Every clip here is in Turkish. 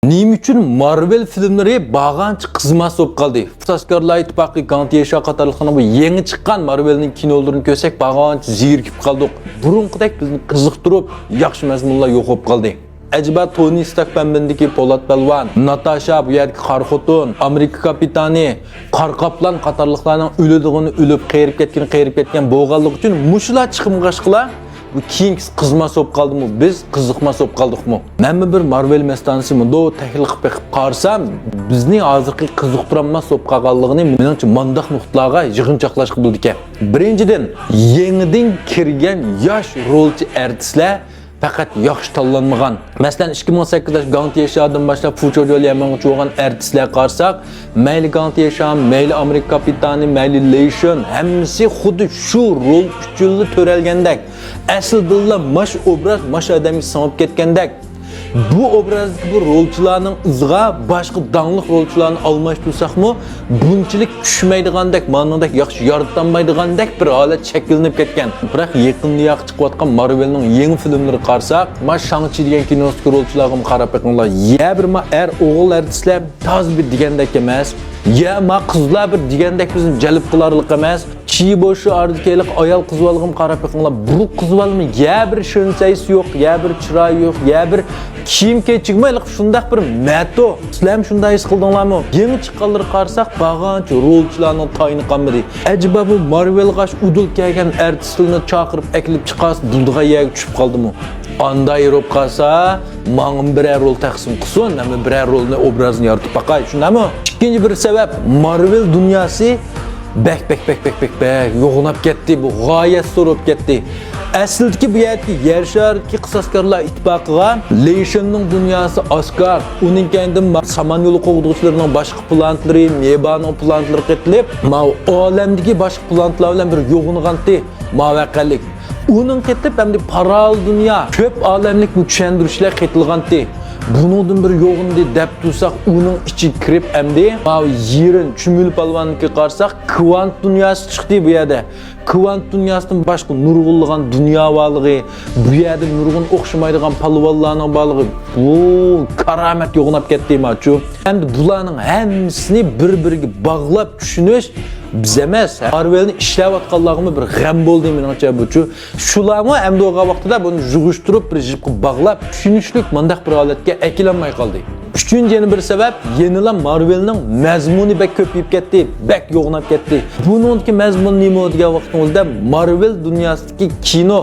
Nima uchun Marvel filmlari bag'ancha qizmas bo'lib qoldi? Askarlar ittifoqi Gantiyesha qatorliqning bu yangi chiqqan Marvelning kinolarini ko'rsak, bag'ancha zerikib qoldik. Burunqidek bizni qiziqtirib, yaxshi mazmunlar yo'q bo'lib qoldi. Acaba Tony Stark filmidagi Polat Palvan, Natasha bu yerga Qarxotun, Amerika kapitani, Qarqaplan qatorliqlarning o'lib qeyirib ketgan bo'lganligi uchun mushular chiqimg'ashqilar bu keyingi qizmas bo'lib qoldimi? Biz qiziqmas bo'lib qoldikmi? Men bir Marvel mastanisi mundo tahlil qilib qarsam, bizning hozirgi qiziqtiranmas bo'lib qolganligini meningcha mandaq nuqtalarga yig'inchoqlash qildi ekan. Birinchidan, yangidan kirgan yosh rolchi artistlar faqat yaxshi tanlanmagan. Masalan 2008da Gantiyeshadan boshlab Fucho Joliyaman cho'g'an artistlar qarsak, mayli Gantiyesha, mayli Amerika kapitani, mayli Leishon hammasi xuddi shu rol uchun to'ralgandek. Asl dilla mash obraz, mash odamga singib ketgandek. Bu obrazdagi bu rolchilarning izg'a boshqa dangliq rolchilarni almashtirsakmi, bunchalik tushmaydigandek, ma'nodek yaxshi yoritanmaydigandek bir holat shakllanib ketgan. Biroq yaqinda chiqayotgan Marvelning yangi filmlari qarsak, ma Shang-Chi degan kinosidagi rolchilarga qarab bakinglar, ya bir ma o'g'il artistlar toz bir degandek emas, ya ma qizlar bir degandek bizni jalb qilarlik emas. Chi boshi ardikaylik ayol qizvalg'im qarab bakinglar, bu qizvalmi ya bir shinsaysi yo'q, ya bir chiroy yo'q, ya bir kiyim kechigmaylik shundaq bir mato. Sizlar shunday his qildinglarmi? Yangi chiqqanlar qarsak, bag'ancha rolchilarning tayini qolmadi. Acaba bu Marvel g'ash udul kelgan artistlarni chaqirib aklib chiqas, buldiga yeg tushib qoldimi? Anday ro'p qolsa, ma'lum bir rol taqsim qilsin, nima bir rolni obrazni yoritib baqay, shundami? Ikkinchi bir sabab, Marvel dunyosi bek yo'g'inab ketdi, bu g'oyat so'rab ketdi. Aslidagi bu yerda yer shariki qisaskorlar ittifoqiga Leishonning dunyosi Oscar, uning kendim saman yo'li qo'g'duvchilarining boshqa plantlari, Mebaning plantlari qetilib, ma olamdagi boshqa plantlar bilan bir yo'g'ing'anti mavaqalik. Uning ketib hamda parallel dunyo, ko'p olamlik bu tushuntirishlar qetilganti. Bunun bir yo'g'indi deb tursak, uning ichi kirib hamda yerin chumul palvonga qarsak, kvant dunyosi chiqdi bu yerda. Kvant dunyosidan boshqa nurg'unlagan dunyo borligi, bu yerda nurg'un o'xshamaydigan palvonlarning borligi, bu karamat yo'g'inab ketdi machu. Hamda bularning hammasini bir-biriga bog'lab tushunish biz emas, Marvelni ishlayotganligimiz bir g'am bo'ldi meningcha buchu. Shularmi hamda o'g'a vaqtida buni yig'ishtirib, bir jibqi bog'lab tushunishlik mandaq bir holatga akilanmay qoldi. Uchinchi yana bir sabab, yenilan Marvelning mazmuni bek ko'payib ketdi, bek yo'g'inab ketdi. Buningki mazmun nima degan vaqtimizda Marvel dunyosidagi kino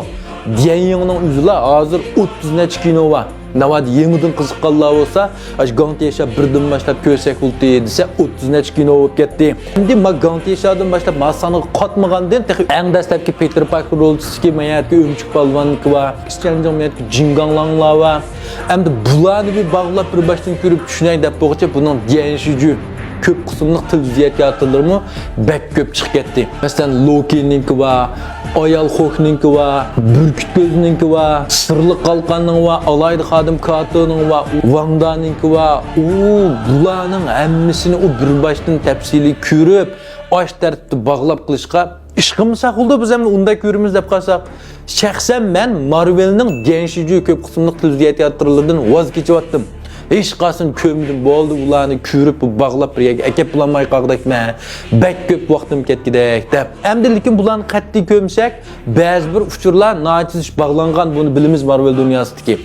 deyaningning o'zida hozir 30 necha kino bor. Navad yangidan qiziqqanlar bo'lsa, Gantiyesha birdan boshlab ko'rsak bo'ldi desa 30 necha kino bo'lib ketdi. Endi Gantiyeshadan boshlab masani qotmagandan eng dastlabki Peter Parker rolchisi mayatga O'mchik Palvonniki va Christian Mayatga Jinganglanglar va endi bularni bir bog'lab bir boshdan ko'rib tushunay deb bo'g'cha buning deyanishiji ko'p qismli tilziyat yaratılırmı? Bek ko'p chiqib ketdi. Masalan, Loki'ninki va Ayal Hawk'ninki va Burkut Göz'ninki va Sirli Qalqanning va Alayda Xodim Kato'ning va Wangdaninki va bularning hammasini u bir boshdan tafsiliy ko'rib, osh tartibda bog'lab qilishga ish qilmasak bo'ldi, biz ham unday ko'rimiz deb qolsak. Shaxsan men Marvelning genshiji ko'p qismli tilziyat yarattirlardan voz kechyaptim. Hech qasın kömdüm bo'ldi, ularni ko'rib bog'lab birga akab bulanmay qoldik-ma. Bek ko'p vaqtim ketgidek deb. Endi lekin bularni qat'iy ko'msak, ba'zi bir uchurlar nochizish bog'langan, buni bilamiz Marvel dunyosidagi.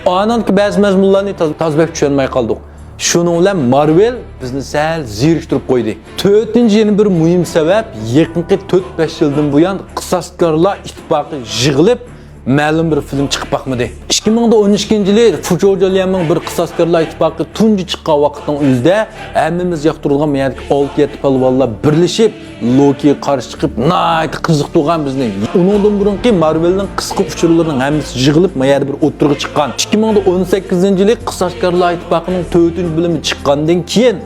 Anonki ba'zi mazmunlarni tozbek tushunmay qoldik. Shuning bilan Marvel bizni sal zeriktirib qo'ydi. To'rtinchi yana bir muhim sabab, yaqinqi 4-5 yildan buyon qisaskorlar ittifoqi yig'ilib ma'lum bir film chiqib baqmadi. 2012-yil Fucho Joliyaman bir qisaskorlar ittifoqi tunji chiqqan vaqtning o'zida hammamiz yoqtirilgan 6-7 palvonlar birlashib Loki'ga qarshi chiqib, nayt qiziqtirgan bizni. Uningdan burunki Marvelning qisqa uchurlarining hammasi yig'ilib mayada bir o'tirg'i chiqqan. 2018-yil qisaskorlar ittifoqining 4-bilimi chiqqandan keyin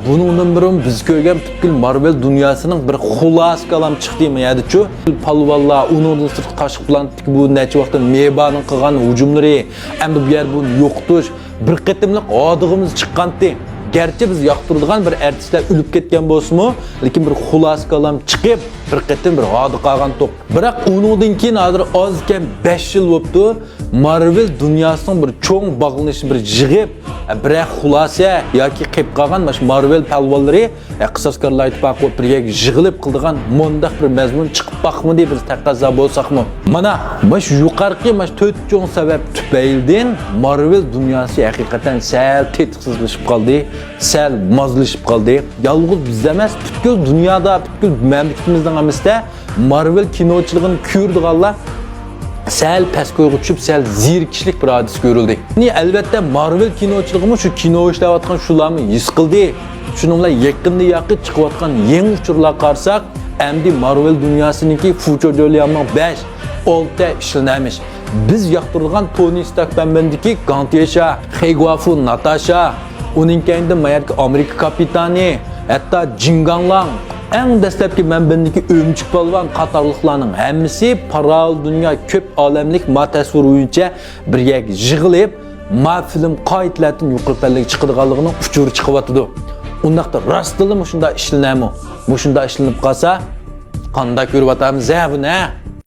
bunun birim biz ko'rgan butkul Marvel dunyosining bir xulos kalam chiqdi mayadi-chu. Palvonlar, uningdan sirtqi qashiq bilan bu necha vaqtda Mebaning qilgan hujumlari, endi bu yer bu yo'qtish, bir qatimliq odig'imiz chiqqandi. Gerçi biz yoqtiradigan bir artistlar o'lib ketgan bo'lsa-mu, lekin bir xulos kalam chiqib, bir qatim bir hodi qolgan to'q. Biroq uningdan keyin hozir oz kam 5 yil bo'libdi. Marvel dünyasının bir çoğun bağlanışı bir jigib, bir xulasa yoki qilib qolgan mana Marvel palvonlari Qisqaskarlar ittifoqi birga jig'ilib qildigan mundaq bir mazmun chiqib boqmadi biz taqozo bo'lsaqmi. Mana shu yuqorqi 4 cho'ng sabab tufaylidan Marvel dunyosi haqiqatan sal tetisizlashib qoldi, sal mozlashib qoldi. Yolg'iz biz emas, butkul dunyoda, butkul mamlakatimizning emasda Marvel kinochiligini ko'rdiganlar sel peskuyga tushib, sel zirkishlik bir hadis ko'rildi. Albatta Marvel kinochiligimi shu kino ishlayotgan shularni his qildi. Shuningla yaqinda chiqayotgan yangi uchurlar qarsak, endi Marvel dunyosiniki Future Joliamning 5-6 ishlanamish. Biz yoqtirgan Tony Stark bendiki Gantesha, Heguafu Natasha, uning keyinda mayarki Amerika kapitani, hatta Jinganglang eng dastlabki manbandagi o'mchik polvon qatorliqlarning hammasi parallel dunyo ko'p olamlik ma tasvir bo'yicha birga yig'ilib ma film qoidalarini yuqori pallaga chiqarganligining uchuri chiqyotdi. Undaqda rostdilmi shunda ishlanami? Bu shunda ishlanib qolsa qanday ko'ryapmiz buni?